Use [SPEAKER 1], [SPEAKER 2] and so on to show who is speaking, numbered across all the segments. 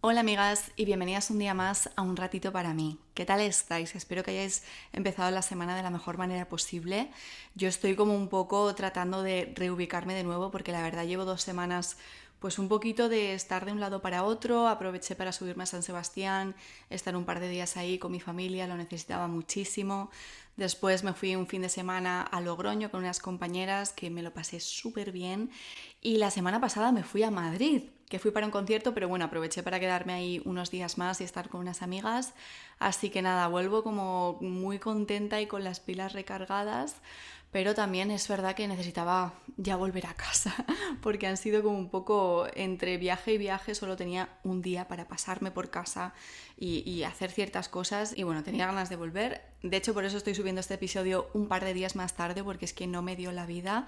[SPEAKER 1] Hola amigas y bienvenidas un día más a Un Ratito para mí. ¿Qué tal estáis? Espero que hayáis empezado la semana de la mejor manera posible. Yo estoy como un poco tratando de reubicarme de nuevo porque la verdad llevo 2 semanas pues un poquito de estar de un lado para otro. Aproveché para subirme a San Sebastián, estar un par de días ahí con mi familia, lo necesitaba muchísimo. Después me fui un fin de semana a Logroño con unas compañeras que me lo pasé súper bien. Y la semana pasada me fui a Madrid, que fui para un concierto, pero bueno, aproveché para quedarme ahí unos días más y estar con unas amigas. Así que nada, vuelvo como muy contenta y con las pilas recargadas, pero también es verdad que necesitaba ya volver a casa, porque han sido como un poco entre viaje y viaje, solo tenía un día para pasarme por casa y hacer ciertas cosas y bueno, tenía ganas de volver. De hecho, por eso estoy subiendo este episodio un par de días más tarde, porque es que no me dio la vida.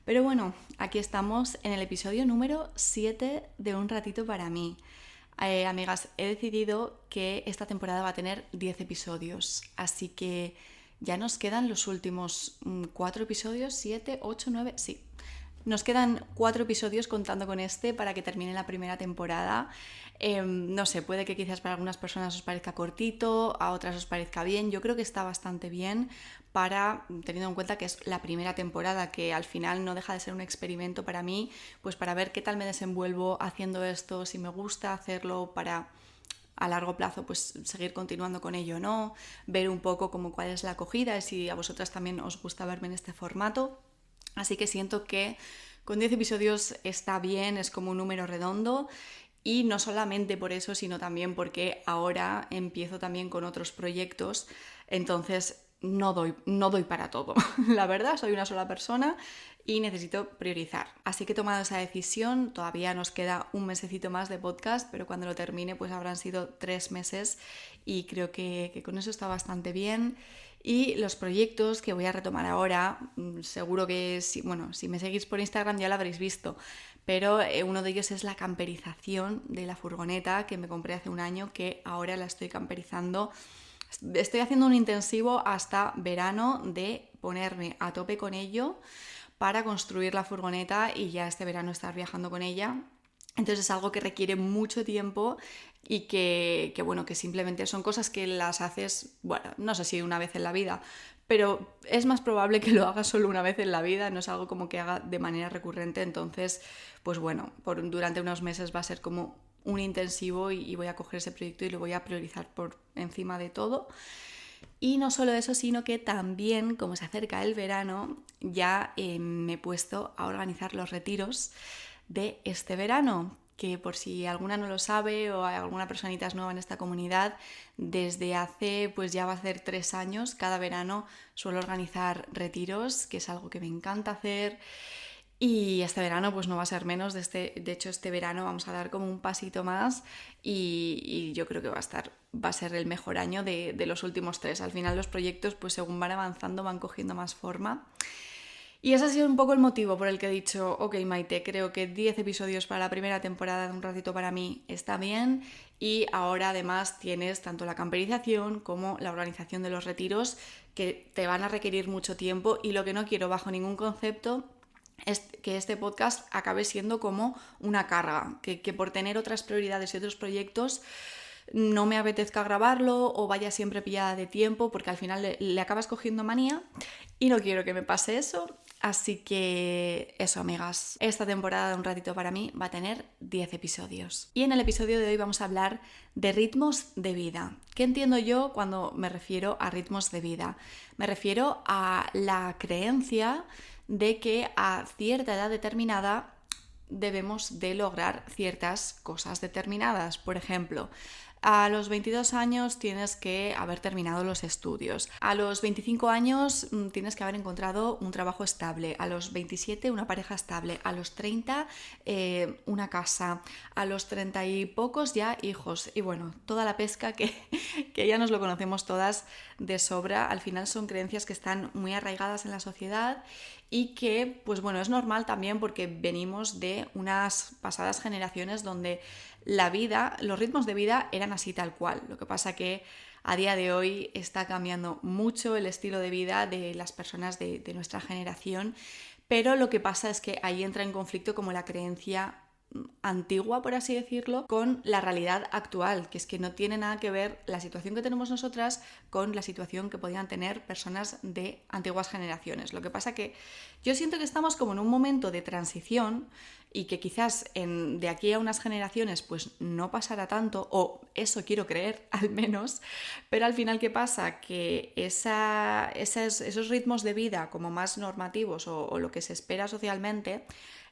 [SPEAKER 1] Pero bueno, aquí estamos en el episodio número 7 de Un Ratito para mí. Amigas, he decidido que esta temporada va a tener 10 episodios, así que ya nos quedan los últimos 4 episodios, 7, 8, 9, sí. Nos quedan 4 episodios contando con este para que termine la primera temporada. No sé, puede que quizás para algunas personas os parezca cortito, a otras os parezca bien. Yo creo que está bastante bien teniendo en cuenta que es la primera temporada, que al final no deja de ser un experimento para mí, pues para ver qué tal me desenvuelvo haciendo esto, si me gusta hacerlo para a largo plazo pues seguir continuando con ello o no, ver un poco como cuál es la acogida y si a vosotras también os gusta verme en este formato. Así que siento que con 10 episodios está bien, es como un número redondo. Y no solamente por eso, sino también porque ahora empiezo también con otros proyectos, entonces no doy para todo. La verdad, soy una sola persona y necesito priorizar. Así que he tomado esa decisión, todavía nos queda un mesecito más de podcast, pero cuando lo termine pues habrán sido 3 meses y creo que con eso está bastante bien. Y los proyectos que voy a retomar ahora, seguro que si me seguís por Instagram ya lo habréis visto, pero uno de ellos es la camperización de la furgoneta que me compré hace un año, que ahora la estoy camperizando. Estoy haciendo un intensivo hasta verano de ponerme a tope con ello para construir la furgoneta y ya este verano estar viajando con ella. Entonces es algo que requiere mucho tiempo y bueno, que simplemente son cosas que las haces, bueno, no sé si una vez en la vida, pero es más probable que lo hagas solo una vez en la vida, no es algo como que haga de manera recurrente. Entonces, pues bueno, durante unos meses va a ser como un intensivo y voy a coger ese proyecto y lo voy a priorizar por encima de todo. Y no solo eso, sino que también, como se acerca el verano, ya me he puesto a organizar los retiros de este verano, que por si alguna no lo sabe o hay alguna personita nueva en esta comunidad, desde hace pues ya va a ser 3 años, cada verano suelo organizar retiros, que es algo que me encanta hacer. Y este verano pues no va a ser menos. De hecho, este verano vamos a dar como un pasito más y yo creo que va a ser el mejor año de los últimos 3. Al final los proyectos pues según van avanzando van cogiendo más forma. Y ese ha sido un poco el motivo por el que he dicho, ok Maite, creo que 10 episodios para la primera temporada de Un Ratito para mí está bien y ahora además tienes tanto la camperización como la organización de los retiros que te van a requerir mucho tiempo y lo que no quiero bajo ningún concepto es que este podcast acabe siendo como una carga, que por tener otras prioridades y otros proyectos no me apetezca grabarlo o vaya siempre pillada de tiempo porque al final le acabas cogiendo manía y no quiero que me pase eso. Así que eso, amigas, esta temporada de Un Ratito para mí va a tener 10 episodios. Y en el episodio de hoy vamos a hablar de ritmos de vida. ¿Qué entiendo yo cuando me refiero a ritmos de vida? Me refiero a la creencia de que a cierta edad determinada debemos de lograr ciertas cosas determinadas. Por ejemplo, a los 22 años tienes que haber terminado los estudios. A los 25 años tienes que haber encontrado un trabajo estable. A los 27 una pareja estable. A los 30 una casa. A los 30 y pocos ya hijos. Y bueno, toda la pesca que ya nos lo conocemos todas de sobra. Al final son creencias que están muy arraigadas en la sociedad y que, pues bueno, es normal también porque venimos de unas pasadas generaciones donde la vida, los ritmos de vida eran así tal cual. Lo que pasa que a día de hoy está cambiando mucho el estilo de vida de las personas de nuestra generación, pero lo que pasa es que ahí entra en conflicto como la creencia antigua, por así decirlo, con la realidad actual, que es que no tiene nada que ver la situación que tenemos nosotras con la situación que podían tener personas de antiguas generaciones. Lo que pasa que yo siento que estamos como en un momento de transición y que quizás de aquí a unas generaciones pues no pasará tanto, o eso quiero creer al menos, pero al final ¿qué pasa? Que esos ritmos de vida como más normativos o lo que se espera socialmente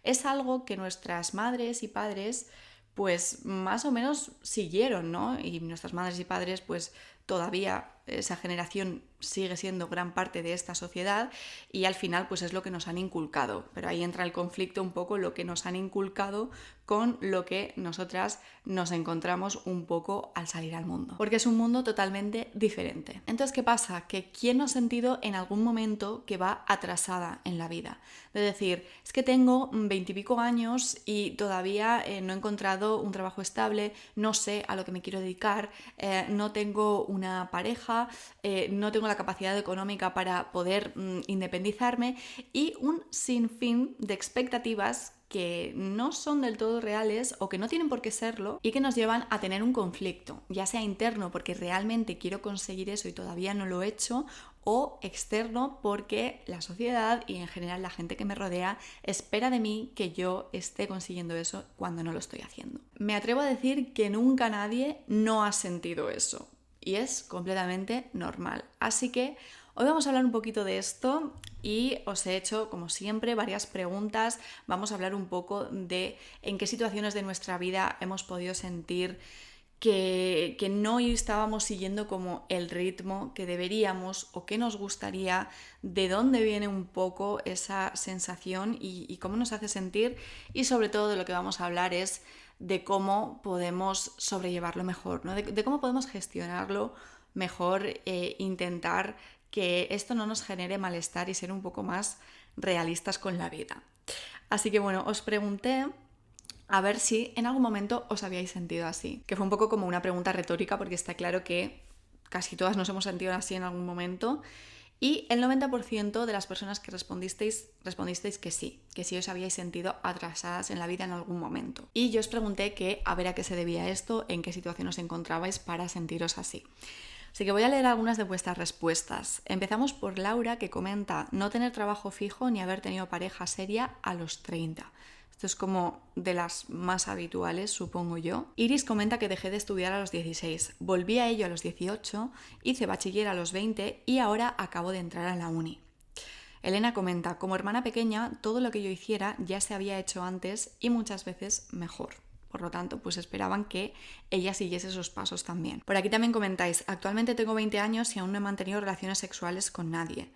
[SPEAKER 1] es algo que nuestras madres y padres pues más o menos siguieron, ¿no? Y nuestras madres y padres pues todavía esa generación sigue siendo gran parte de esta sociedad y al final pues es lo que nos han inculcado, pero ahí entra el conflicto un poco, lo que nos han inculcado con lo que nosotras nos encontramos un poco al salir al mundo, porque es un mundo totalmente diferente. Entonces, ¿qué pasa? Que ¿quién no ha sentido en algún momento que va atrasada en la vida? De decir, es que tengo 20 y pico años y todavía no he encontrado un trabajo estable, no sé a lo que me quiero dedicar, no tengo una pareja, no tengo la capacidad económica para poder independizarme y un sinfín de expectativas que no son del todo reales o que no tienen por qué serlo y que nos llevan a tener un conflicto, ya sea interno porque realmente quiero conseguir eso y todavía no lo he hecho, o externo porque la sociedad y en general la gente que me rodea espera de mí que yo esté consiguiendo eso cuando no lo estoy haciendo. Me atrevo a decir que nunca nadie no ha sentido eso y es completamente normal. Así que hoy vamos a hablar un poquito de esto y os he hecho, como siempre, varias preguntas. Vamos a hablar un poco de en qué situaciones de nuestra vida hemos podido sentir que no estábamos siguiendo como el ritmo que deberíamos o que nos gustaría, de dónde viene un poco esa sensación y cómo nos hace sentir, y sobre todo de lo que vamos a hablar es de cómo podemos sobrellevarlo mejor, ¿no? de cómo podemos gestionarlo mejor, intentar que esto no nos genere malestar y ser un poco más realistas con la vida. Así que bueno, os pregunté a ver si en algún momento os habíais sentido así, que fue un poco como una pregunta retórica porque está claro que casi todas nos hemos sentido así en algún momento y el 90% de las personas que respondisteis que sí os habíais sentido atrasadas en la vida en algún momento. Y yo os pregunté que a ver a qué se debía esto, en qué situación os encontrabais para sentiros así. Así que voy a leer algunas de vuestras respuestas. Empezamos por Laura, que comenta no tener trabajo fijo ni haber tenido pareja seria a los 30. Esto es como de las más habituales, supongo yo. Iris comenta que dejé de estudiar a los 16, volví a ello a los 18, hice bachiller a los 20 y ahora acabo de entrar a la uni. Elena comenta, como hermana pequeña, todo lo que yo hiciera ya se había hecho antes y muchas veces mejor. Por lo tanto, pues esperaban que ella siguiese esos pasos también. Por aquí también comentáis, actualmente tengo 20 años y aún no he mantenido relaciones sexuales con nadie.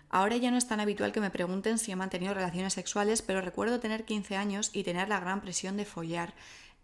[SPEAKER 1] Ahora ya no es tan habitual que me pregunten si he mantenido relaciones sexuales, pero recuerdo tener 15 años y tener la gran presión de follar.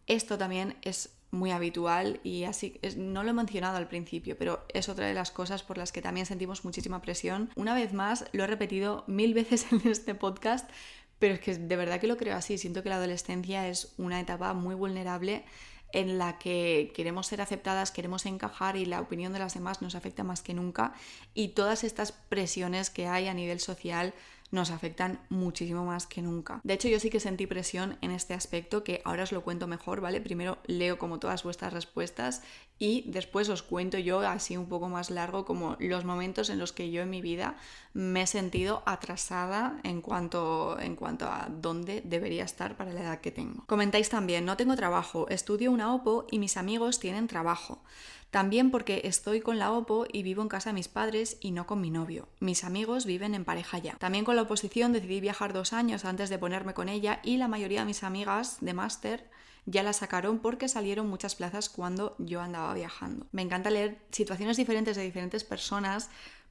[SPEAKER 1] Esto también es muy habitual y así no lo he mencionado al principio, pero es otra de las cosas por las que también sentimos muchísima presión. Una vez más, lo he repetido 1000 veces en este podcast, pero es que de verdad que lo creo así. Siento que la adolescencia es una etapa muy vulnerable en la que queremos ser aceptadas, queremos encajar y la opinión de las demás nos afecta más que nunca y todas estas presiones que hay a nivel social nos afectan muchísimo más que nunca. De hecho, yo sí que sentí presión en este aspecto, que ahora os lo cuento mejor, ¿vale? Primero leo como todas vuestras respuestas y después os cuento yo así un poco más largo como los momentos en los que yo en mi vida me he sentido atrasada en cuanto a dónde debería estar para la edad que tengo. Comentáis también, no tengo trabajo, estudio una OPO y mis amigos tienen trabajo. También porque estoy con la OPO y vivo en casa de mis padres y no con mi novio. Mis amigos viven en pareja ya. También con la oposición decidí viajar 2 años antes de ponerme con ella y la mayoría de mis amigas de máster ya la sacaron porque salieron muchas plazas cuando yo andaba viajando. Me encanta leer situaciones diferentes de diferentes personas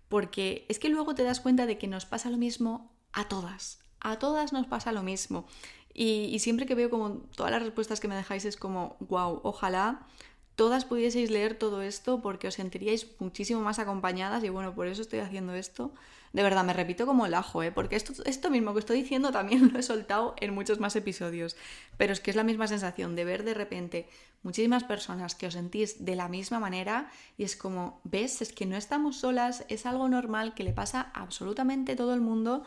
[SPEAKER 1] porque es que luego te das cuenta de que nos pasa lo mismo a todas. A todas nos pasa lo mismo. Y siempre que veo como todas las respuestas que me dejáis es como, wow, ojalá todas pudieseis leer todo esto porque os sentiríais muchísimo más acompañadas y bueno, por eso estoy haciendo esto. De verdad, me repito como el ajo, porque esto mismo que estoy diciendo también lo he soltado en muchos más episodios, pero es que es la misma sensación de ver de repente muchísimas personas que os sentís de la misma manera y es como, ¿ves? Es que no estamos solas, es algo normal que le pasa a absolutamente todo el mundo.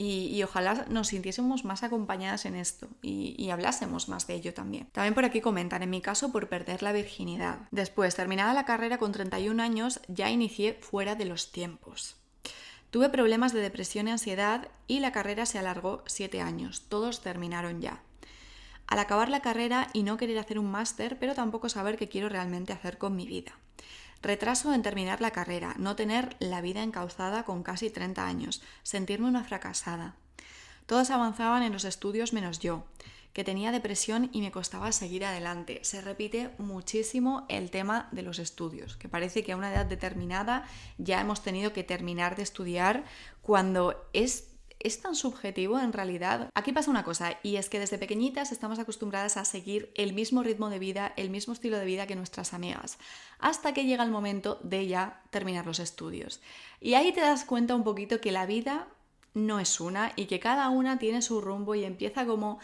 [SPEAKER 1] Y ojalá nos sintiésemos más acompañadas en esto y hablásemos más de ello también. También por aquí comentan, en mi caso, por perder la virginidad. Después, terminada la carrera con 31 años, ya inicié fuera de los tiempos. Tuve problemas de depresión y ansiedad y la carrera se alargó 7 años. Todos terminaron ya. Al acabar la carrera y no querer hacer un máster, pero tampoco saber qué quiero realmente hacer con mi vida. Retraso en terminar la carrera, no tener la vida encauzada con casi 30 años, sentirme una fracasada. Todos avanzaban en los estudios menos yo, que tenía depresión y me costaba seguir adelante. Se repite muchísimo el tema de los estudios, que parece que a una edad determinada ya hemos tenido que terminar de estudiar cuando es tan subjetivo en realidad. Aquí pasa una cosa, y es que desde pequeñitas estamos acostumbradas a seguir el mismo ritmo de vida, el mismo estilo de vida que nuestras amigas, hasta que llega el momento de ya terminar los estudios. Y ahí te das cuenta un poquito que la vida no es una y que cada una tiene su rumbo y empieza como...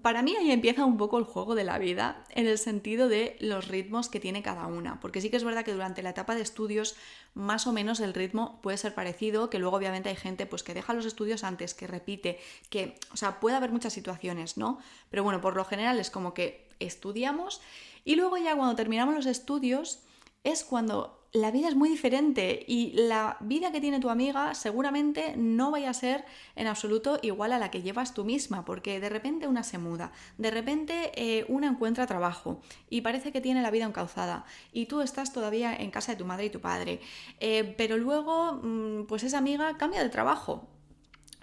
[SPEAKER 1] Para mí ahí empieza un poco el juego de la vida, en el sentido de los ritmos que tiene cada una, porque sí que es verdad que durante la etapa de estudios más o menos el ritmo puede ser parecido, que luego obviamente hay gente pues que deja los estudios antes, que repite, que, o sea, puede haber muchas situaciones, ¿no? Pero bueno, por lo general es como que estudiamos y luego ya cuando terminamos los estudios es cuando la vida es muy diferente y la vida que tiene tu amiga seguramente no vaya a ser en absoluto igual a la que llevas tú misma, porque de repente una se muda, de repente una encuentra trabajo y parece que tiene la vida encauzada y tú estás todavía en casa de tu madre y tu padre, pero luego pues esa amiga cambia de trabajo,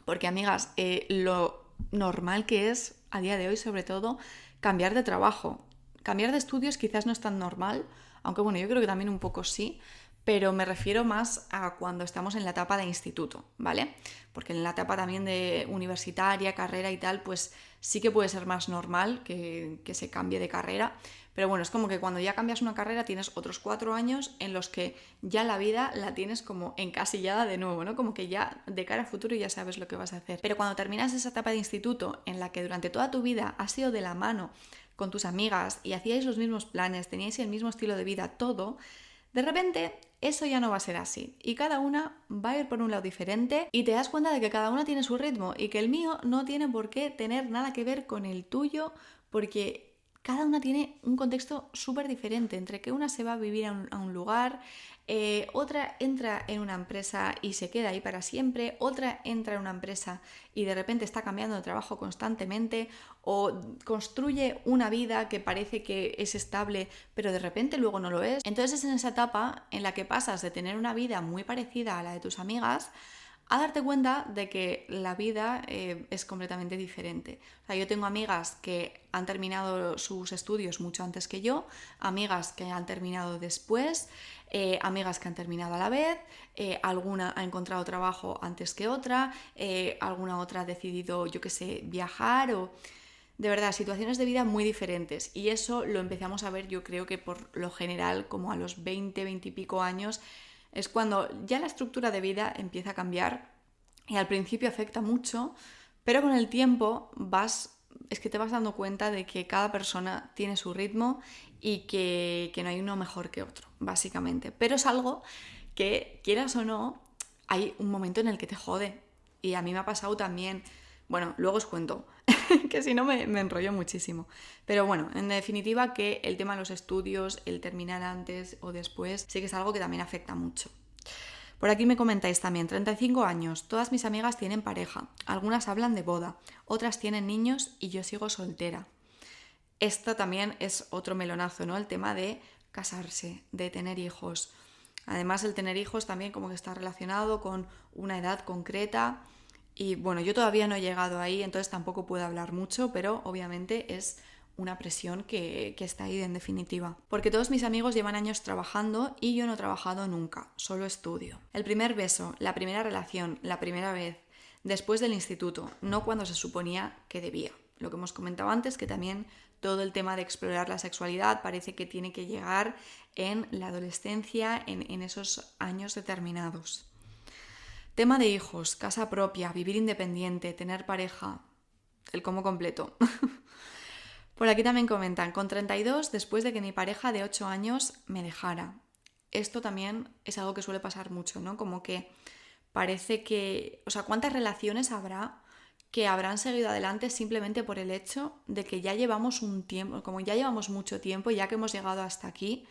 [SPEAKER 1] porque amigas, lo normal que es a día de hoy sobre todo cambiar de trabajo. Cambiar de estudios quizás no es tan normal, aunque bueno, yo creo que también un poco sí, pero me refiero más a cuando estamos en la etapa de instituto, ¿vale? Porque en la etapa también de universitaria, carrera y tal, pues sí que puede ser más normal que se cambie de carrera, pero bueno, es como que cuando ya cambias una carrera tienes otros 4 años en los que ya la vida la tienes como encasillada de nuevo, ¿no? Como que ya de cara al futuro ya sabes lo que vas a hacer. Pero cuando terminas esa etapa de instituto en la que durante toda tu vida has sido de la mano con tus amigas y hacíais los mismos planes, teníais el mismo estilo de vida, todo, de repente eso ya no va a ser así y cada una va a ir por un lado diferente y te das cuenta de que cada una tiene su ritmo y que el mío no tiene por qué tener nada que ver con el tuyo, porque cada una tiene un contexto súper diferente, entre que una se va a vivir a un lugar, otra entra en una empresa y se queda ahí para siempre, otra entra en una empresa y de repente está cambiando de trabajo constantemente o construye una vida que parece que es estable pero de repente luego no lo es. Entonces es en esa etapa en la que pasas de tener una vida muy parecida a la de tus amigas a darte cuenta de que la vida es completamente diferente. O sea, yo tengo amigas que han terminado sus estudios mucho antes que yo, amigas que han terminado después, amigas que han terminado a la vez, alguna ha encontrado trabajo antes que otra, alguna otra ha decidido, yo qué sé, viajar o... De verdad, situaciones de vida muy diferentes y eso lo empezamos a ver yo creo que por lo general como a los 20, 20 y pico años es cuando ya la estructura de vida empieza a cambiar y al principio afecta mucho, pero con el tiempo es que te vas dando cuenta de que cada persona tiene su ritmo y que no hay uno mejor que otro, básicamente. Pero es algo que, quieras o no, hay un momento en el que te jode y a mí me ha pasado también. Bueno, luego os cuento, que si no me enrollo muchísimo. Pero bueno, en definitiva que el tema de los estudios, el terminar antes o después, sí que es algo que también afecta mucho. Por aquí me comentáis también, 35 años, todas mis amigas tienen pareja, algunas hablan de boda, otras tienen niños y yo sigo soltera. Esto también es otro melonazo, ¿no? El tema de casarse, de tener hijos. Además, el tener hijos también como que está relacionado con una edad concreta. Y bueno, yo todavía no he llegado ahí, entonces tampoco puedo hablar mucho, pero obviamente es una presión que está ahí en definitiva. Porque todos mis amigos llevan años trabajando y yo no he trabajado nunca, solo estudio. El primer beso, la primera relación, la primera vez, después del instituto, no cuando se suponía que debía. Lo que hemos comentado antes, que también todo el tema de explorar la sexualidad parece que tiene que llegar en la adolescencia, en esos años determinados. Tema de hijos, casa propia, vivir independiente, tener pareja, el combo completo. Por aquí también comentan, con 32 después de que mi pareja de 8 años me dejara. Esto también es algo que suele pasar mucho, ¿no? Como que parece que, o sea, ¿cuántas relaciones habrá que habrán seguido adelante simplemente por el hecho de que ya llevamos un tiempo, como ya llevamos mucho tiempo, ya que hemos llegado hasta aquí?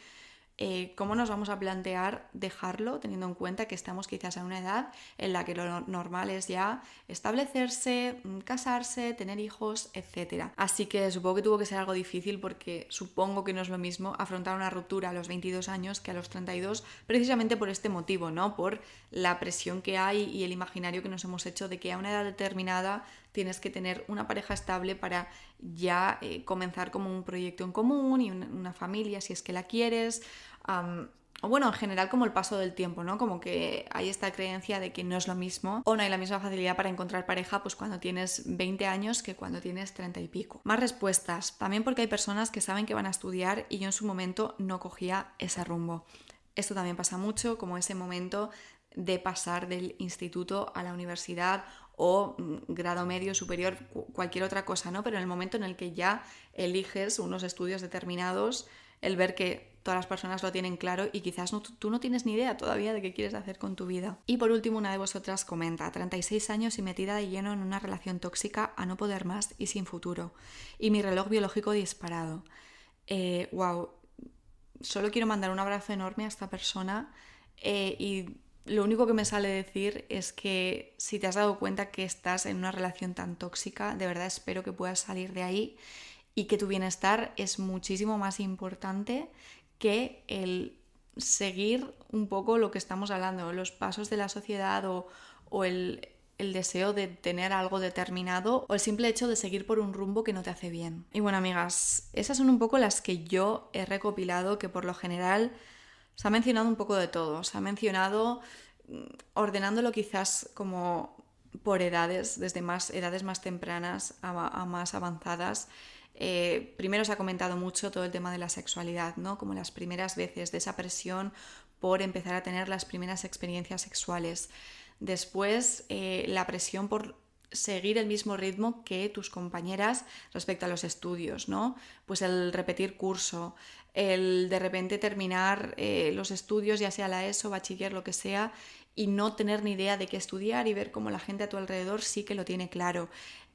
[SPEAKER 1] ¿Cómo nos vamos a plantear dejarlo, teniendo en cuenta que estamos quizás en una edad en la que lo normal es ya establecerse, casarse, tener hijos, etcétera? Así que supongo que tuvo que ser algo difícil, porque supongo que no es lo mismo afrontar una ruptura a los 22 años que a los 32, precisamente por este motivo, ¿no? Por la presión que hay y el imaginario que nos hemos hecho de que a una edad determinada tienes que tener una pareja estable para ya comenzar como un proyecto en común y una familia si es que la quieres. O bueno, en general como el paso del tiempo, ¿no? Como que hay esta creencia de que no es lo mismo o no hay la misma facilidad para encontrar pareja pues cuando tienes 20 años que cuando tienes 30 y pico. Más respuestas, también porque hay personas que saben que van a estudiar y yo en su momento no cogía ese rumbo. Esto también pasa mucho, como ese momento de pasar del instituto a la universidad o grado medio, superior, cualquier otra cosa, ¿no? Pero en el momento en el que ya eliges unos estudios determinados, el ver que todas las personas lo tienen claro y quizás tú no tienes ni idea todavía de qué quieres hacer con tu vida. Y por último, una de vosotras comenta: 36 años y metida de lleno en una relación tóxica a no poder más y sin futuro. Y mi reloj biológico disparado. Wow, solo quiero mandar un abrazo enorme a esta persona y lo único que me sale decir es que si te has dado cuenta que estás en una relación tan tóxica, de verdad espero que puedas salir de ahí y que tu bienestar es muchísimo más importante que el seguir un poco lo que estamos hablando, los pasos de la sociedad o el deseo de tener algo determinado o el simple hecho de seguir por un rumbo que no te hace bien. Y bueno, amigas, esas son un poco las que yo he recopilado, que por lo general se ha mencionado un poco de todo. Se ha mencionado ordenándolo quizás como por edades, desde edades más tempranas a más avanzadas. Primero se ha comentado mucho todo el tema de la sexualidad, ¿no? Como las primeras veces, de esa presión por empezar a tener las primeras experiencias sexuales. Después, la presión por seguir el mismo ritmo que tus compañeras respecto a los estudios, ¿no? Pues el repetir curso, el de repente terminar los estudios, ya sea la ESO, bachiller, lo que sea, y no tener ni idea de qué estudiar y ver cómo la gente a tu alrededor sí que lo tiene claro.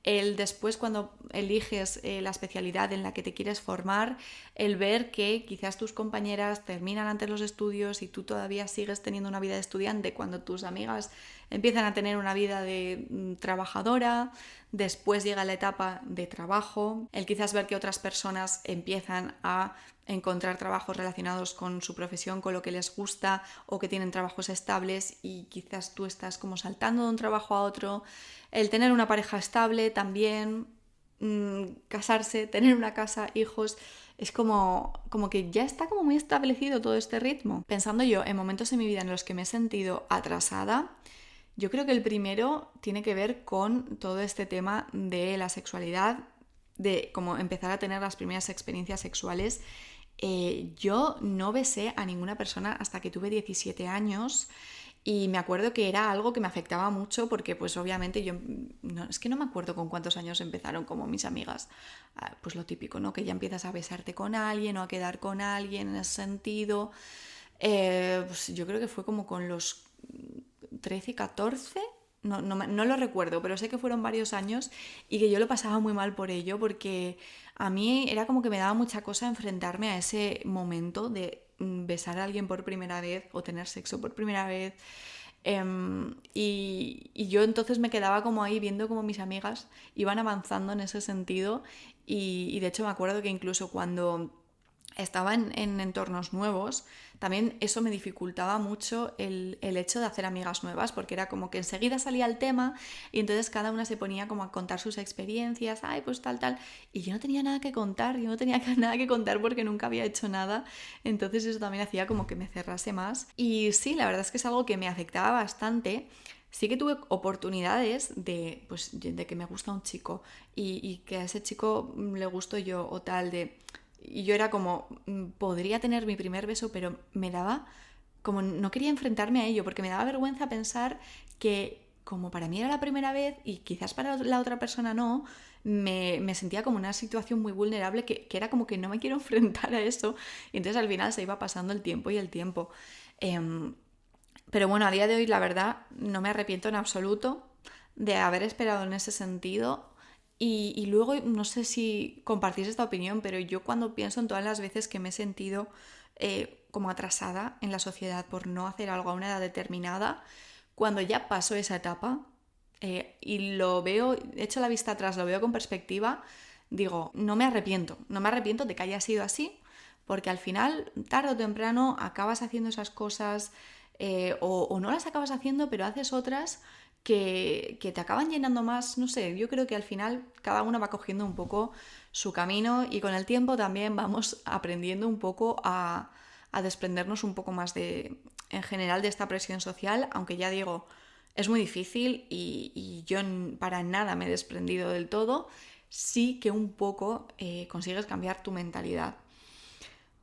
[SPEAKER 1] El después, cuando eliges la especialidad en la que te quieres formar, el ver que quizás tus compañeras terminan antes los estudios y tú todavía sigues teniendo una vida de estudiante cuando tus amigas empiezan a tener una vida de trabajadora. Después llega la etapa de trabajo, el quizás ver que otras personas empiezan a encontrar trabajos relacionados con su profesión, con lo que les gusta, o que tienen trabajos estables y quizás tú estás como saltando de un trabajo a otro. El tener una pareja estable también, casarse, tener una casa, hijos, es como que ya está como muy establecido todo este ritmo. Pensando yo en momentos en mi vida en los que me he sentido atrasada, yo creo que el primero tiene que ver con todo este tema de la sexualidad, de como empezar a tener las primeras experiencias sexuales. Yo no besé a ninguna persona hasta que tuve 17 años y me acuerdo que era algo que me afectaba mucho porque pues obviamente yo, es que no me acuerdo con cuántos años empezaron como mis amigas, pues lo típico, ¿no? Que ya empiezas a besarte con alguien o a quedar con alguien en ese sentido. Pues yo creo que fue como con los 13, 14, no lo recuerdo, pero sé que fueron varios años y que yo lo pasaba muy mal por ello, porque a mí era como que me daba mucha cosa enfrentarme a ese momento de besar a alguien por primera vez o tener sexo por primera vez. Y yo entonces me quedaba como ahí viendo como mis amigas iban avanzando en ese sentido y de hecho me acuerdo que incluso cuando estaba en entornos nuevos, también eso me dificultaba mucho el hecho de hacer amigas nuevas, porque era como que enseguida salía el tema y entonces cada una se ponía como a contar sus experiencias, ay, pues tal, y yo no tenía nada que contar, porque nunca había hecho nada, entonces eso también hacía como que me cerrase más. Y sí, la verdad es que es algo que me afectaba bastante. Sí que tuve oportunidades pues, de que me gusta un chico y que a ese chico le gusto yo o tal, y yo era como, podría tener mi primer beso, pero me daba, como no quería enfrentarme a ello, porque me daba vergüenza pensar que como para mí era la primera vez y quizás para la otra persona no, me sentía como una situación muy vulnerable que era como que no me quiero enfrentar a eso. Y entonces al final se iba pasando el tiempo y el tiempo. Pero bueno, a día de hoy la verdad no me arrepiento en absoluto de haber esperado en ese sentido. Y luego no sé si compartís esta opinión, pero yo cuando pienso en todas las veces que me he sentido como atrasada en la sociedad por no hacer algo a una edad determinada, cuando ya paso esa etapa y lo veo, echo la vista atrás, lo veo con perspectiva, digo, no me arrepiento de que haya sido así, porque al final, tarde o temprano, acabas haciendo esas cosas o no las acabas haciendo, pero haces otras que te acaban llenando más, no sé, yo creo que al final cada uno va cogiendo un poco su camino y con el tiempo también vamos aprendiendo un poco a desprendernos un poco más en general de esta presión social, aunque ya digo, es muy difícil y yo para nada me he desprendido del todo, sí que un poco consigues cambiar tu mentalidad.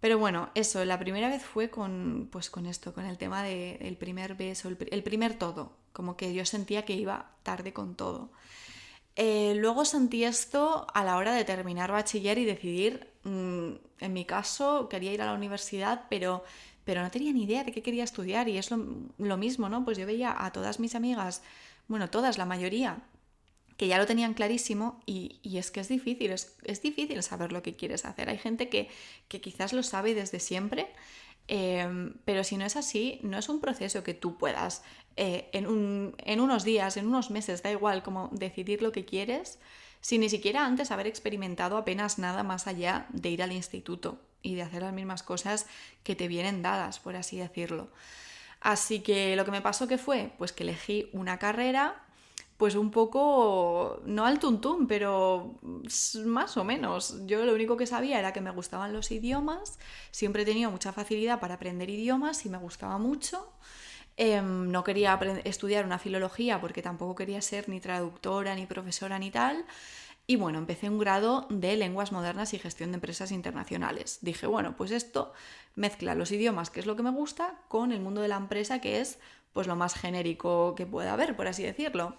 [SPEAKER 1] Pero bueno, eso, la primera vez fue pues con esto, con el tema del primer beso, el primer todo, como que yo sentía que iba tarde con todo. Luego sentí esto a la hora de terminar bachiller y decidir, en mi caso quería ir a la universidad, pero no tenía ni idea de qué quería estudiar y es lo mismo, ¿no? Pues yo veía a todas mis amigas, bueno, todas, la mayoría, que ya lo tenían clarísimo y es que es difícil, es difícil saber lo que quieres hacer. Hay gente que quizás lo sabe desde siempre, pero si no es así, no es un proceso que tú puedas en unos días, en unos meses, da igual, como decidir lo que quieres, sin ni siquiera antes haber experimentado apenas nada más allá de ir al instituto y de hacer las mismas cosas que te vienen dadas, por así decirlo. Así que lo que me pasó que fue, pues que elegí una carrera pues un poco, no al tuntún, pero más o menos. Yo lo único que sabía era que me gustaban los idiomas, siempre he tenido mucha facilidad para aprender idiomas y me gustaba mucho. No quería estudiar una filología porque tampoco quería ser ni traductora, ni profesora, ni tal. Y bueno, empecé un grado de lenguas modernas y gestión de empresas internacionales. Dije, bueno, pues esto mezcla los idiomas, que es lo que me gusta, con el mundo de la empresa, que es pues lo más genérico que pueda haber, por así decirlo.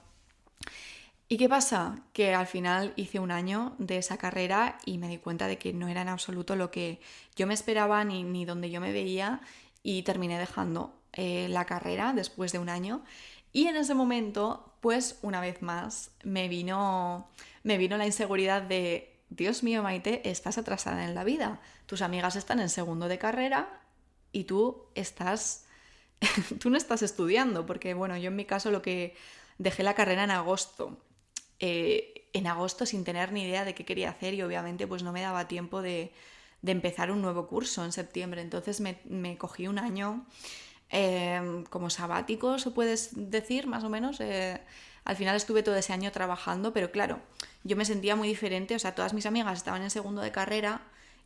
[SPEAKER 1] ¿Y qué pasa? Que al final hice un año de esa carrera y me di cuenta de que no era en absoluto lo que yo me esperaba ni donde yo me veía y terminé dejando la carrera después de un año. Y en ese momento, pues una vez más, me vino la inseguridad de, Dios mío, Maite, estás atrasada en la vida. Tus amigas están en segundo de carrera y tú no estás estudiando, porque bueno, yo en mi caso lo que dejé la carrera en agosto sin tener ni idea de qué quería hacer y obviamente pues no me daba tiempo de empezar un nuevo curso en septiembre. Entonces me cogí un año como sabático, se puede decir más o menos. Al final estuve todo ese año trabajando, pero claro, yo me sentía muy diferente. O sea, todas mis amigas estaban en segundo de carrera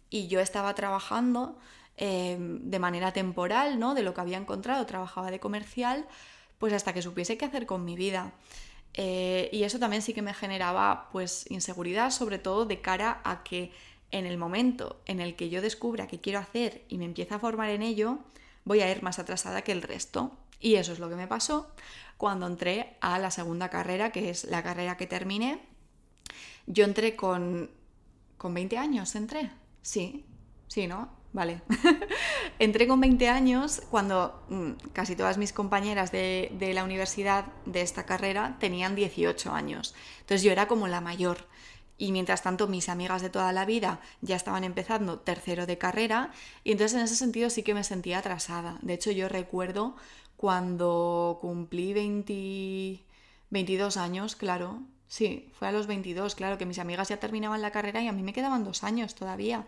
[SPEAKER 1] y yo estaba trabajando de manera temporal, ¿no? De lo que había encontrado, trabajaba de comercial, pues hasta que supiese qué hacer con mi vida. Y eso también sí que me generaba pues inseguridad, sobre todo de cara a que en el momento en el que yo descubra qué quiero hacer y me empiece a formar en ello, voy a ir más atrasada que el resto. Y eso es lo que me pasó cuando entré a la segunda carrera, que es la carrera que terminé. Yo entré con 20 años, ¿entré? Sí, ¿no? Vale. Entré con 20 años cuando casi todas mis compañeras de la universidad de esta carrera tenían 18 años. Entonces yo era como la mayor. Y mientras tanto mis amigas de toda la vida ya estaban empezando tercero de carrera y entonces en ese sentido sí que me sentía atrasada. De hecho yo recuerdo cuando cumplí 22 años, claro, sí, fue a los 22, claro, que mis amigas ya terminaban la carrera y a mí me quedaban 2 años todavía.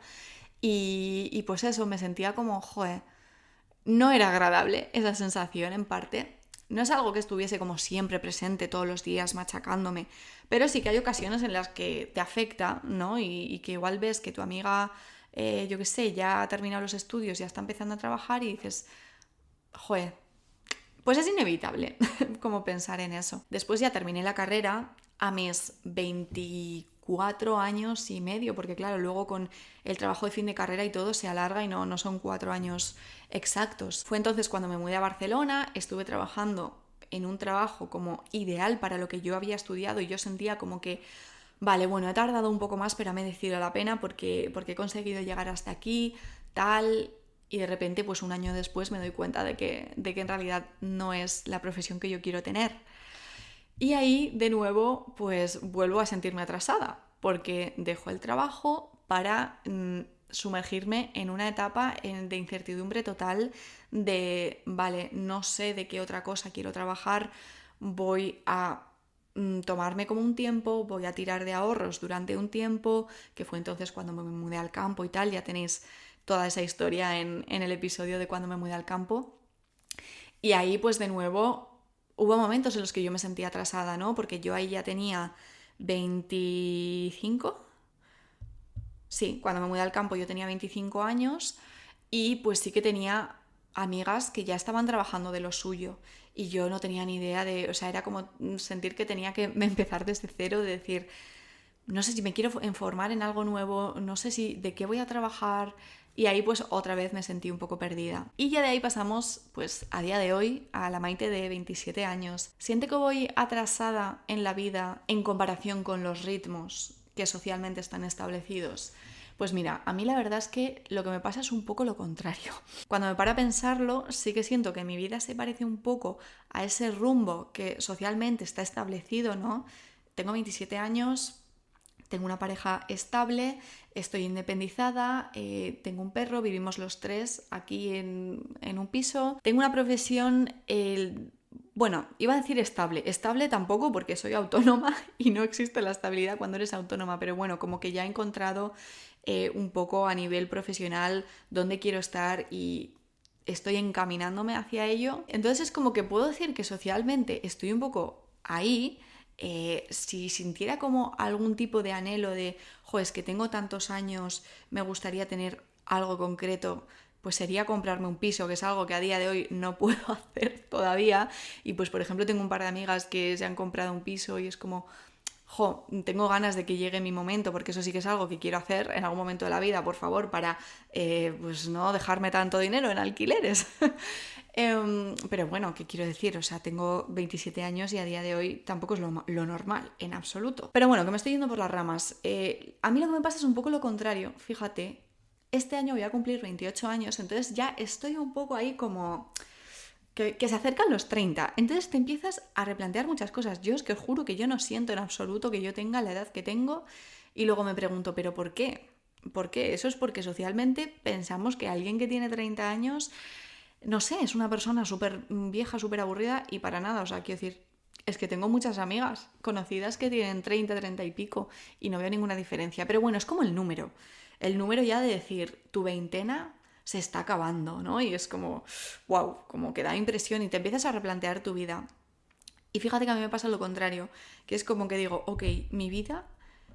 [SPEAKER 1] Y pues eso, me sentía como, joder, no era agradable esa sensación en parte. No es algo que estuviese como siempre presente todos los días machacándome, pero sí que hay ocasiones en las que te afecta, ¿no? Y que igual ves que tu amiga, yo qué sé, ya ha terminado los estudios, ya está empezando a trabajar y dices, joder, pues es inevitable como pensar en eso. Después ya terminé la carrera a mis 24 años y medio, porque claro, luego con el trabajo de fin de carrera y todo se alarga y no son 4 años exactos. Fue entonces cuando me mudé a Barcelona, estuve trabajando en un trabajo como ideal para lo que yo había estudiado y yo sentía como que, vale, bueno, he tardado un poco más, pero me ha merecido la pena porque he conseguido llegar hasta aquí, tal. y de repente pues un año después me doy cuenta de que en realidad no es la profesión que yo quiero tener. Y ahí de nuevo pues vuelvo a sentirme atrasada porque dejo el trabajo para sumergirme en una etapa de incertidumbre total de, vale, no sé de qué otra cosa quiero trabajar, voy a tomarme como un tiempo, voy a tirar de ahorros durante un tiempo, que fue entonces cuando me mudé al campo y tal, ya tenéis toda esa historia en el episodio de cuando me mudé al campo. Y ahí pues de nuevo hubo momentos en los que yo me sentía atrasada, ¿no? Porque yo ahí ya tenía 25. Sí, cuando me mudé al campo yo tenía 25 años y pues sí que tenía amigas que ya estaban trabajando de lo suyo y yo no tenía ni idea de, o sea, era como sentir que tenía que empezar desde cero, de decir, no sé si me quiero informar en algo nuevo, no sé si de qué voy a trabajar, y ahí pues otra vez me sentí un poco perdida. Y ya de ahí pasamos pues a día de hoy a la Maite de 27 años. Siento que voy atrasada en la vida en comparación con los ritmos que socialmente están establecidos. Pues mira, a mí la verdad es que lo que me pasa es un poco lo contrario. Cuando me paro a pensarlo, sí que siento que mi vida se parece un poco a ese rumbo que socialmente está establecido, ¿no? Tengo 27 años, tengo una pareja estable, estoy independizada, tengo un perro, vivimos los tres aquí en un piso. Tengo una profesión, bueno, iba a decir estable. Estable tampoco porque soy autónoma y no existe la estabilidad cuando eres autónoma, pero bueno, como que ya he encontrado un poco a nivel profesional dónde quiero estar y estoy encaminándome hacia ello. Entonces es como que puedo decir que socialmente estoy un poco ahí. Si sintiera como algún tipo de anhelo de, jo, es que tengo tantos años, me gustaría tener algo concreto, pues sería comprarme un piso, que es algo que a día de hoy no puedo hacer todavía. Y pues por ejemplo tengo un par de amigas que se han comprado un piso y es como, jo, tengo ganas de que llegue mi momento, porque eso sí que es algo que quiero hacer en algún momento de la vida, por favor, para pues no dejarme tanto dinero en alquileres. Pero bueno, ¿qué quiero decir? O sea, tengo 27 años y a día de hoy tampoco es lo normal, en absoluto. Pero bueno, que me estoy yendo por las ramas. A mí lo que me pasa es un poco lo contrario, fíjate. Este año voy a cumplir 28 años, entonces ya estoy un poco ahí como que se acercan los 30. Entonces te empiezas a replantear muchas cosas. Yo es que os juro que yo no siento en absoluto que yo tenga la edad que tengo y luego me pregunto, ¿pero por qué? ¿Por qué? Eso es porque socialmente pensamos que alguien que tiene 30 años, no sé, es una persona súper vieja, súper aburrida y para nada. O sea, quiero decir, es que tengo muchas amigas conocidas que tienen 30, 30 y pico y no veo ninguna diferencia. Pero bueno, es como el número. El número ya de decir, tu veintena se está acabando, ¿no? Y es como, wow, como que da impresión y te empiezas a replantear tu vida. Y fíjate que a mí me pasa lo contrario, que es como que digo, ok, mi vida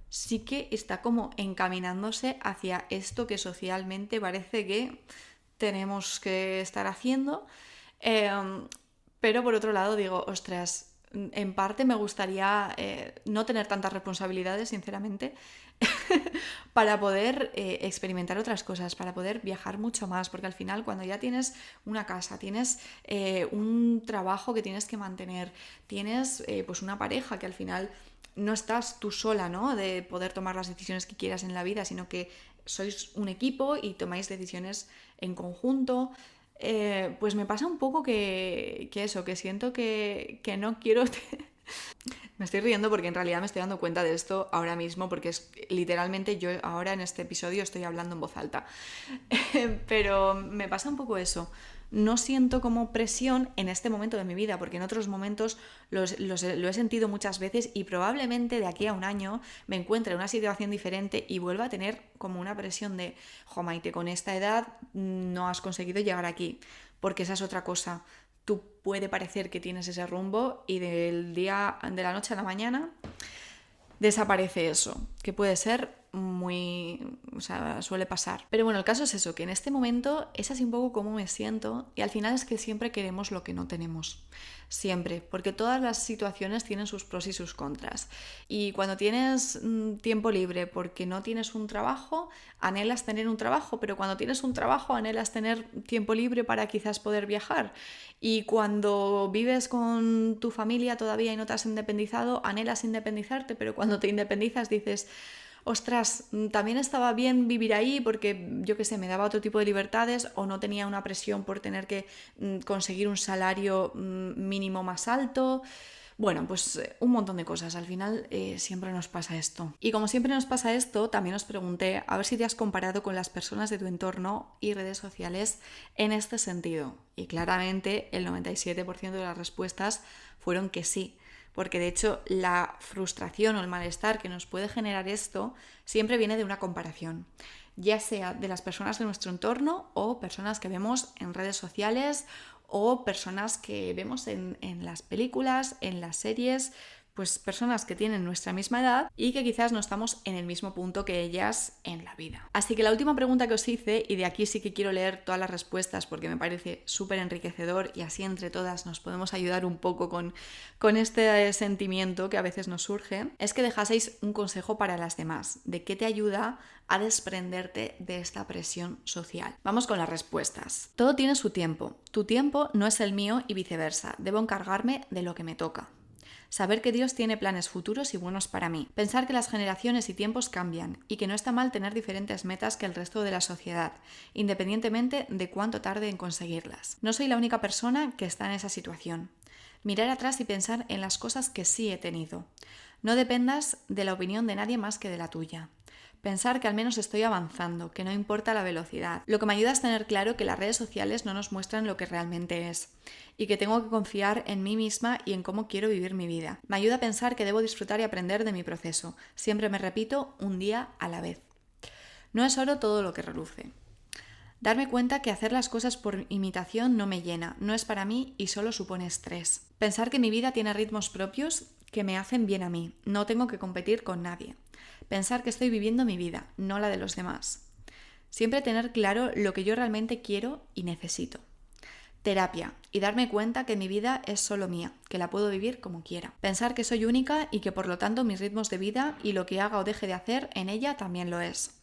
[SPEAKER 1] sí que está como encaminándose hacia esto que socialmente parece que tenemos que estar haciendo. Eh, pero por otro lado digo, ostras, en parte me gustaría no tener tantas responsabilidades, sinceramente, para poder experimentar otras cosas, para poder viajar mucho más, porque al final cuando ya tienes una casa, tienes un trabajo que tienes que mantener, tienes pues una pareja que al final no estás tú sola, ¿no? De poder tomar las decisiones que quieras en la vida, sino que sois un equipo y tomáis decisiones en conjunto. Pues me pasa un poco que eso, que siento que no quiero... Me estoy riendo porque en realidad me estoy dando cuenta de esto ahora mismo, porque es literalmente yo ahora en este episodio estoy hablando en voz alta. Pero me pasa un poco eso. No siento como presión en este momento de mi vida, porque en otros momentos lo he sentido muchas veces y probablemente de aquí a un año me encuentre en una situación diferente y vuelva a tener como una presión de, jo, Maite, con esta edad no has conseguido llegar aquí, porque esa es otra cosa. Tú puede parecer que tienes ese rumbo y de la noche a la mañana desaparece eso, que puede ser muy... o sea, suele pasar. Pero bueno, el caso es eso, que en este momento es así un poco como me siento y al final es que siempre queremos lo que no tenemos. Siempre, porque todas las situaciones tienen sus pros y sus contras. Y cuando tienes tiempo libre porque no tienes un trabajo, anhelas tener un trabajo, pero cuando tienes un trabajo anhelas tener tiempo libre para quizás poder viajar. Y cuando vives con tu familia todavía y no te has independizado, anhelas independizarte, pero cuando te independizas dices, ostras, también estaba bien vivir ahí porque, yo qué sé, me daba otro tipo de libertades o no tenía una presión por tener que conseguir un salario mínimo más alto. Bueno, pues un montón de cosas. Al final siempre nos pasa esto. Y como siempre nos pasa esto, también os pregunté a ver si te has comparado con las personas de tu entorno y redes sociales en este sentido. Y claramente el 97% de las respuestas fueron que sí. Porque de hecho la frustración o el malestar que nos puede generar esto siempre viene de una comparación, ya sea de las personas de nuestro entorno o personas que vemos en redes sociales o personas que vemos en las películas, en las series, pues personas que tienen nuestra misma edad y que quizás no estamos en el mismo punto que ellas en la vida. Así que la última pregunta que os hice, y de aquí sí que quiero leer todas las respuestas porque me parece súper enriquecedor y así entre todas nos podemos ayudar un poco con este sentimiento que a veces nos surge, es que dejaseis un consejo para las demás, de qué te ayuda a desprenderte de esta presión social. Vamos con las respuestas. Todo tiene su tiempo. Tu tiempo no es el mío y viceversa. Debo encargarme de lo que me toca. Saber que Dios tiene planes futuros y buenos para mí. Pensar que las generaciones y tiempos cambian y que no está mal tener diferentes metas que el resto de la sociedad, independientemente de cuánto tarde en conseguirlas. No soy la única persona que está en esa situación. Mirar atrás y pensar en las cosas que sí he tenido. No dependas de la opinión de nadie más que de la tuya. Pensar que al menos estoy avanzando, que no importa la velocidad. Lo que me ayuda es tener claro que las redes sociales no nos muestran lo que realmente es y que tengo que confiar en mí misma y en cómo quiero vivir mi vida. Me ayuda a pensar que debo disfrutar y aprender de mi proceso. Siempre me repito, un día a la vez. No es oro todo lo que reluce. Darme cuenta que hacer las cosas por imitación no me llena, no es para mí y solo supone estrés. Pensar que mi vida tiene ritmos propios que me hacen bien a mí, no tengo que competir con nadie. Pensar que estoy viviendo mi vida, no la de los demás. Siempre tener claro lo que yo realmente quiero y necesito. Terapia y darme cuenta que mi vida es solo mía, que la puedo vivir como quiera. Pensar que soy única y que por lo tanto mis ritmos de vida y lo que haga o deje de hacer en ella también lo es.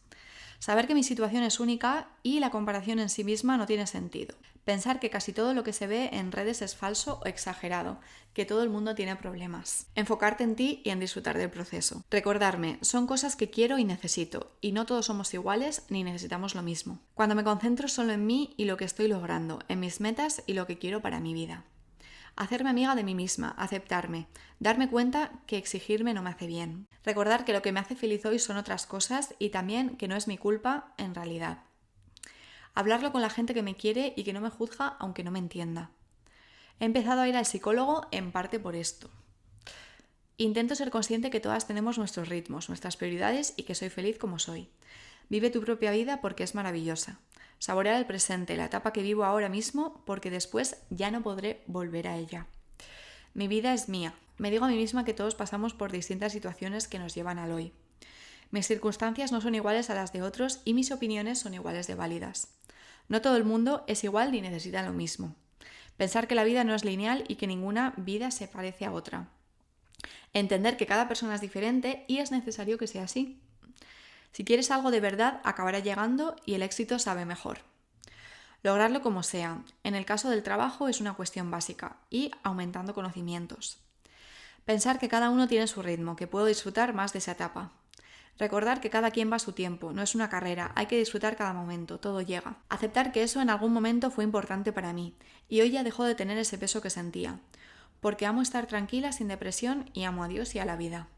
[SPEAKER 1] Saber que mi situación es única y la comparación en sí misma no tiene sentido. Pensar que casi todo lo que se ve en redes es falso o exagerado, que todo el mundo tiene problemas. Enfocarte en ti y en disfrutar del proceso. Recordarme, son cosas que quiero y necesito, y no todos somos iguales ni necesitamos lo mismo. Cuando me concentro solo en mí y lo que estoy logrando, en mis metas y lo que quiero para mi vida. Hacerme amiga de mí misma, aceptarme, darme cuenta que exigirme no me hace bien. Recordar que lo que me hace feliz hoy son otras cosas y también que no es mi culpa en realidad. Hablarlo con la gente que me quiere y que no me juzga aunque no me entienda. He empezado a ir al psicólogo en parte por esto. Intento ser consciente que todas tenemos nuestros ritmos, nuestras prioridades y que soy feliz como soy. Vive tu propia vida porque es maravillosa. Saborear el presente, la etapa que vivo ahora mismo, porque después ya no podré volver a ella. Mi vida es mía. Me digo a mí misma que todos pasamos por distintas situaciones que nos llevan al hoy. Mis circunstancias no son iguales a las de otros y mis opiniones son iguales de válidas. No todo el mundo es igual ni necesita lo mismo. Pensar que la vida no es lineal y que ninguna vida se parece a otra. Entender que cada persona es diferente y es necesario que sea así. Si quieres algo de verdad, acabará llegando y el éxito sabe mejor. Lograrlo como sea. En el caso del trabajo es una cuestión básica y aumentando conocimientos. Pensar que cada uno tiene su ritmo, que puedo disfrutar más de esa etapa. Recordar que cada quien va a su tiempo, no es una carrera, hay que disfrutar cada momento, todo llega. Aceptar que eso en algún momento fue importante para mí y hoy ya dejó de tener ese peso que sentía. Porque amo estar tranquila, sin depresión y amo a Dios y a la vida.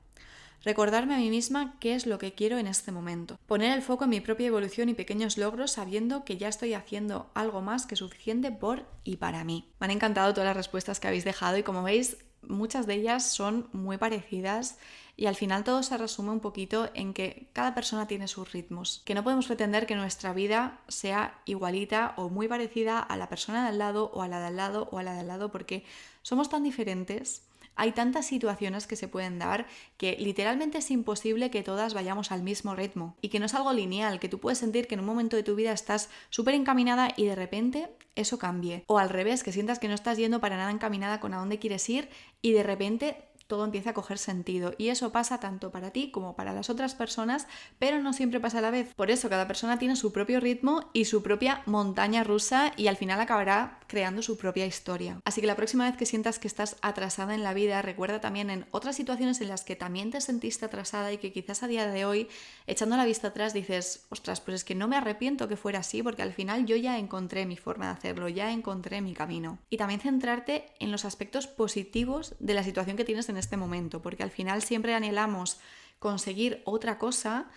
[SPEAKER 1] Recordarme a mí misma qué es lo que quiero en este momento. Poner el foco en mi propia evolución y pequeños logros sabiendo que ya estoy haciendo algo más que suficiente por y para mí. Me han encantado todas las respuestas que habéis dejado y como veis, muchas de ellas son muy parecidas y al final todo se resume un poquito en que cada persona tiene sus ritmos, que no podemos pretender que nuestra vida sea igualita o muy parecida a la persona de al lado o a la de al lado o a la de al lado porque somos tan diferentes. Hay tantas situaciones que se pueden dar que literalmente es imposible que todas vayamos al mismo ritmo y que no es algo lineal, que tú puedes sentir que en un momento de tu vida estás súper encaminada y de repente eso cambie. O al revés, que sientas que no estás yendo para nada encaminada con a dónde quieres ir y de repente todo empieza a coger sentido. Y eso pasa tanto para ti como para las otras personas, pero no siempre pasa a la vez. Por eso cada persona tiene su propio ritmo y su propia montaña rusa y al final acabará creando su propia historia. Así que la próxima vez que sientas que estás atrasada en la vida, recuerda también en otras situaciones en las que también te sentiste atrasada y que quizás a día de hoy, echando la vista atrás, dices, ostras, pues es que no me arrepiento que fuera así, porque al final yo ya encontré mi forma de hacerlo, ya encontré mi camino. Y también centrarte en los aspectos positivos de la situación que tienes en este momento, porque al final siempre anhelamos conseguir otra cosa,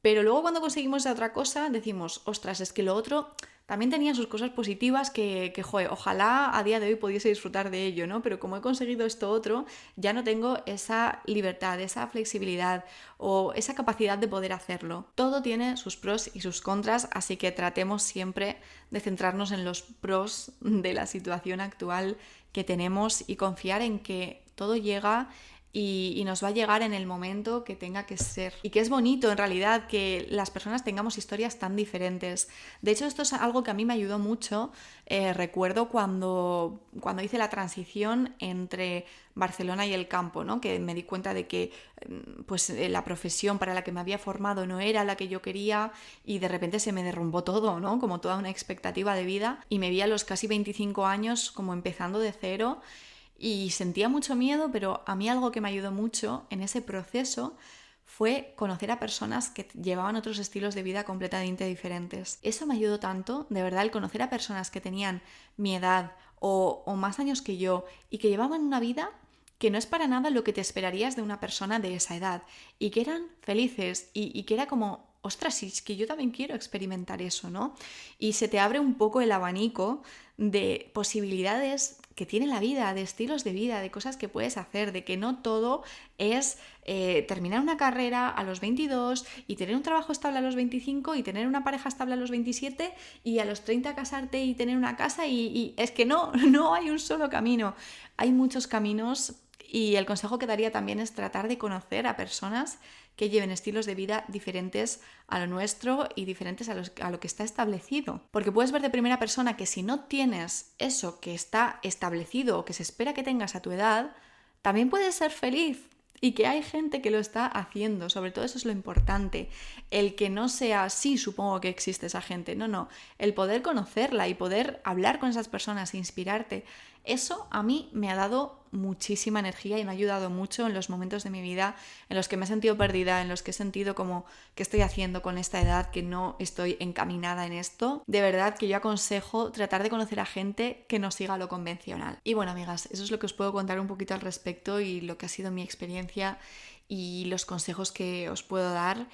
[SPEAKER 1] pero luego cuando conseguimos esa otra cosa decimos, ostras, es que lo otro también tenía sus cosas positivas joder, ojalá a día de hoy pudiese disfrutar de ello, ¿no? Pero como he conseguido esto otro, ya no tengo esa libertad, esa flexibilidad o esa capacidad de poder hacerlo. Todo tiene sus pros y sus contras, así que tratemos siempre de centrarnos en los pros de la situación actual que tenemos y confiar en que todo llega y nos va a llegar en el momento que tenga que ser. Y que es bonito en realidad que las personas tengamos historias tan diferentes. De hecho, esto es algo que a mí me ayudó mucho. Recuerdo cuando hice la transición entre Barcelona y el campo, ¿no? Que me di cuenta de que la profesión para la que me había formado no era la que yo quería y de repente se me derrumbó todo, ¿no? Como toda una expectativa de vida y me vi a los casi 25 años como empezando de cero. Y sentía mucho miedo, pero a mí algo que me ayudó mucho en ese proceso fue conocer a personas que llevaban otros estilos de vida completamente diferentes. Eso me ayudó tanto, de verdad, el conocer a personas que tenían mi edad o más años que yo y que llevaban una vida que no es para nada lo que te esperarías de una persona de esa edad y que eran felices y que era como, ostras, es que yo también quiero experimentar eso, ¿no? Y se te abre un poco el abanico de posibilidades que tiene la vida, de estilos de vida, de cosas que puedes hacer, de que no todo es terminar una carrera a los 22 y tener un trabajo estable a los 25 y tener una pareja estable a los 27 y a los 30 casarte y tener una casa y es que no hay un solo camino, hay muchos caminos y el consejo que daría también es tratar de conocer a personas que lleven estilos de vida diferentes a lo nuestro y diferentes a lo que está establecido. Porque puedes ver de primera persona que si no tienes eso que está establecido o que se espera que tengas a tu edad, también puedes ser feliz. Y que hay gente que lo está haciendo, sobre todo eso es lo importante. El que no sea, sí, supongo que existe esa gente, no, el poder conocerla y poder hablar con esas personas e inspirarte, eso a mí me ha dado muchísima energía y me ha ayudado mucho en los momentos de mi vida en los que me he sentido perdida, en los que he sentido como ¿qué estoy haciendo con esta edad que no estoy encaminada en esto? De verdad que yo aconsejo tratar de conocer a gente que no siga lo convencional. Y bueno, amigas, eso es lo que os puedo contar un poquito al respecto y lo que ha sido mi experiencia y los consejos que os puedo dar.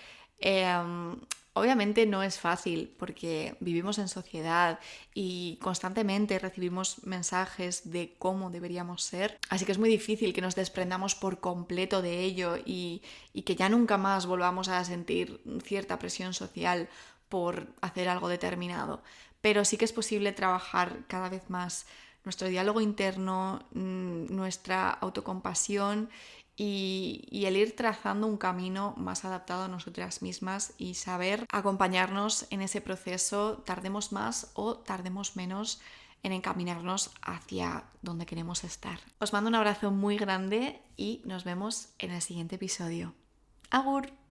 [SPEAKER 1] Obviamente no es fácil porque vivimos en sociedad y constantemente recibimos mensajes de cómo deberíamos ser, así que es muy difícil que nos desprendamos por completo de ello y que ya nunca más volvamos a sentir cierta presión social por hacer algo determinado, pero sí que es posible trabajar cada vez más nuestro diálogo interno, nuestra autocompasión y el ir trazando un camino más adaptado a nosotras mismas y saber acompañarnos en ese proceso, tardemos más o tardemos menos en encaminarnos hacia donde queremos estar. Os mando un abrazo muy grande y nos vemos en el siguiente episodio. ¡Agur!